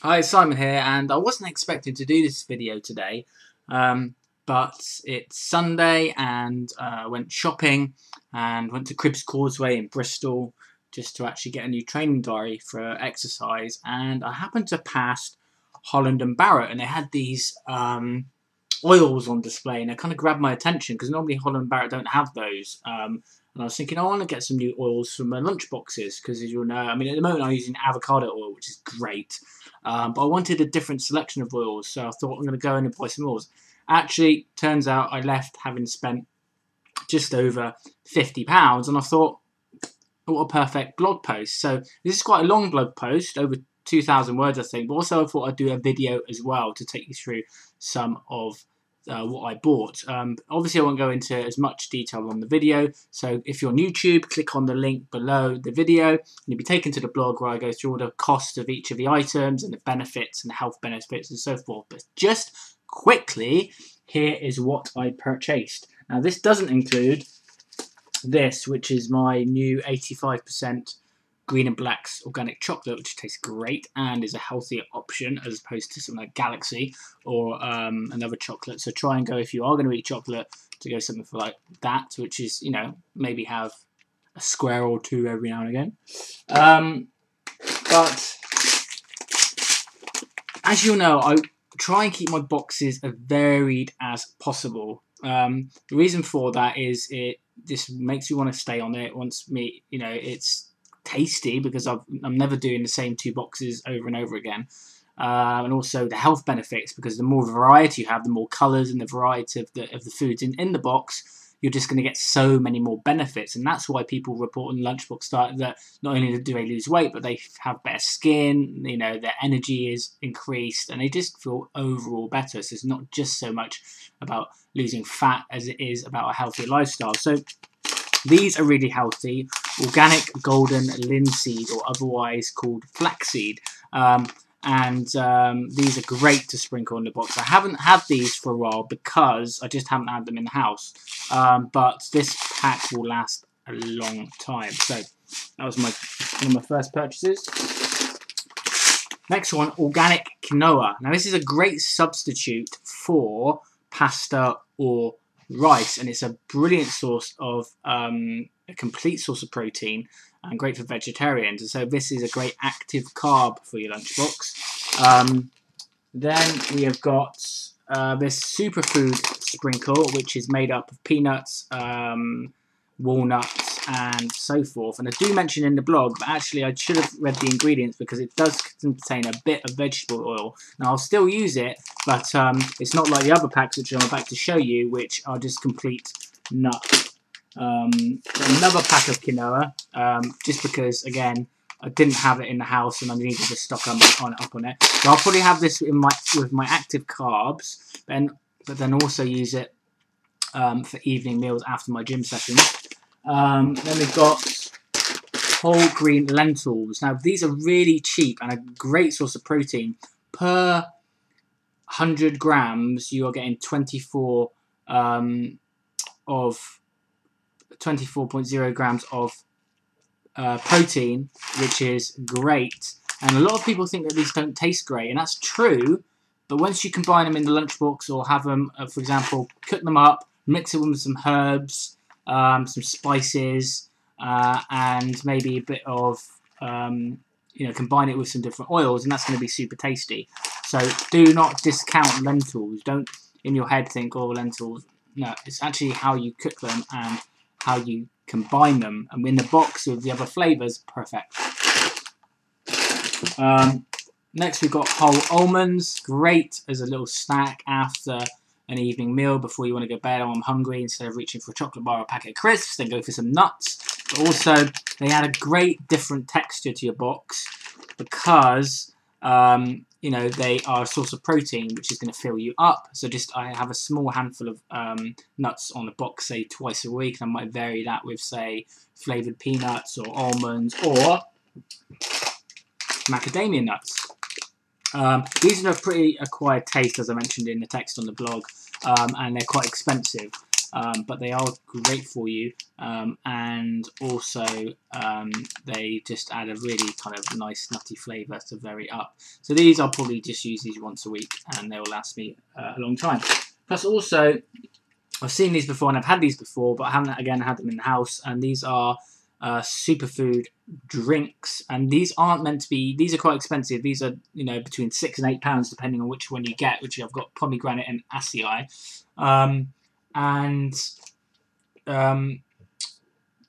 Hi, Simon here, and I wasn't expecting to do this video today, but it's Sunday and I went shopping and went to Cribbs Causeway in Bristol just to actually get a new training diary for exercise, and I happened to pass Holland & Barrett, and they had these oils on display, and it kind of grabbed my attention because normally Holland & Barrett don't have those. And I was thinking, I want to get some new oils for my lunch boxes because, as you'll know, I mean, at the moment I'm using avocado oil, which is great. But I wanted a different selection of oils, so I thought I'm going to go in and buy some oils. Actually, turns out I left having spent just over £50, and I thought, what a perfect blog post. So this is quite a long blog post, over 2,000 words, I think. But also I thought I'd do a video as well to take you through some of what I bought. Obviously I won't go into as much detail on the video, so if you're on YouTube, click on the link below the video and you'll be taken to the blog where I go through all the cost of each of the items and the benefits and the health benefits and so forth. But just quickly, here is what I purchased. Now this doesn't include this, which is my new 85% Green and Black's organic chocolate, which tastes great and is a healthier option as opposed to something like Galaxy or another chocolate. So try and go, if you are going to eat chocolate, to go something for like that, which is, you know, maybe have a square or two every now and again. But as you'll know, I try and keep my boxes as varied as possible. The reason for that is this makes me want to stay on it. Wants me, you know, it's tasty because I'm never doing the same two boxes over and over again, and also the health benefits, because the more variety you have, the more colours and the variety of the foods in the box, you're just going to get so many more benefits. And that's why people report on Lunchbox Diet that not only do they lose weight, but they have better skin, you know, their energy is increased, and they just feel overall better. So it's not just so much about losing fat as it is about a healthier lifestyle. So these are really healthy, organic golden linseed, or otherwise called flaxseed. These are great to sprinkle in the box. I haven't had these for a while because I just haven't had them in the house. But this pack will last a long time. So that was one of my first purchases. Next one, organic quinoa. Now this is a great substitute for pasta or rice, and it's a brilliant source of a complete source of protein and great for vegetarians. And so this is a great active carb for your lunchbox. Then we have got this superfood sprinkle, which is made up of peanuts, walnuts and so forth. And I do mention in the blog, but actually I should have read the ingredients because it does contain a bit of vegetable oil. Now I'll still use it, but it's not like the other packs which I'm about to show you, which are just complete nuts. Another pack of quinoa, just because again I didn't have it in the house and I needed to stock up on it. So I'll probably have this with my active carbs, but then also use it for evening meals after my gym sessions. Then we've got whole green lentils. Now these are really cheap and a great source of protein. Per 100 grams you are getting 24.0 grams of protein, which is great. And a lot of people think that these don't taste great, and that's true, but once you combine them in the lunchbox or have them, for example, cook them up, mix it with some herbs, some spices, and maybe a bit of, you know, combine it with some different oils, and that's going to be super tasty. So do not discount lentils. Don't in your head think, oh, lentils. No, it's actually how you cook them and how you combine them. And in the box with the other flavours, perfect. Next we've got whole almonds, great as a little snack after an evening meal before you want to go to bed. Oh, I'm hungry, instead of reaching for a chocolate bar or a packet of crisps, then go for some nuts. But also they add a great different texture to your box because you know, they are a source of protein which is going to fill you up. So I have a small handful of nuts on the box, say twice a week, and I might vary that with, say, flavoured peanuts or almonds or macadamia nuts. These are a pretty acquired taste, as I mentioned in the text on the blog, and they're quite expensive. but they are great for you, and also they just add a really kind of nice nutty flavour to vary up. So these, I'll probably just use these once a week, and they will last me a long time. Plus also, I've seen these before and I've had these before, but I haven't again had them in the house, and these are superfood drinks, and these aren't meant to be, these are quite expensive. These are, you know, between £6 and £8 depending on which one you get, which I've got pomegranate and acai,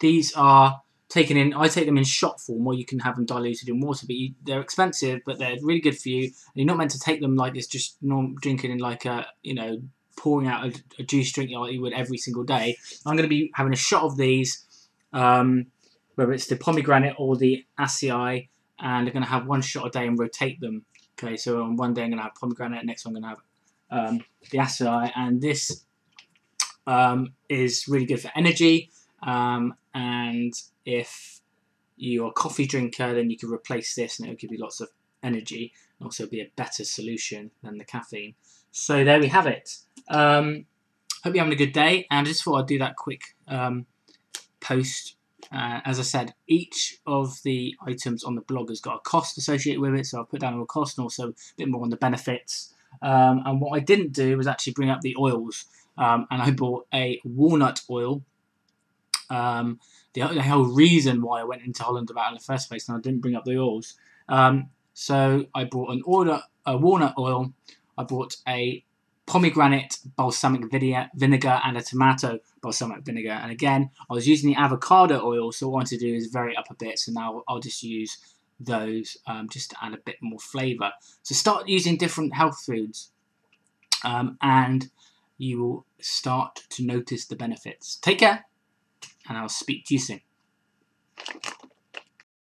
these are taken in, I take them in shot form, or you can have them diluted in water, but they're expensive, but they're really good for you, and you're not meant to take them like this, just drinking in like a, you know, pouring out a juice drink like you would every single day. I'm going to be having a shot of these, whether it's the pomegranate or the acai, and I'm going to have one shot a day and rotate them. Okay, so on one day I'm going to have pomegranate, next one I'm going to have the acai, and this is really good for energy, and if you're a coffee drinker, then you can replace this and it'll give you lots of energy, and also be a better solution than the caffeine. So there we have it. Hope you're having a good day, and I just thought I'd do that quick post. As I said, each of the items on the blog has got a cost associated with it, so I'll put down a cost and also a bit more on the benefits. And what I didn't do was actually bring up the oils, and I bought a walnut oil. The whole reason why I went into Holland about in the first place, and I didn't bring up the oils. So I bought a walnut oil, I bought a pomegranate balsamic vinegar and a tomato balsamic vinegar, and again I was using the avocado oil, so what I want to do is vary it up a bit, so now I'll just use those just to add a bit more flavour. So start using different health foods, and you will start to notice the benefits. Take care, and I'll speak to you soon.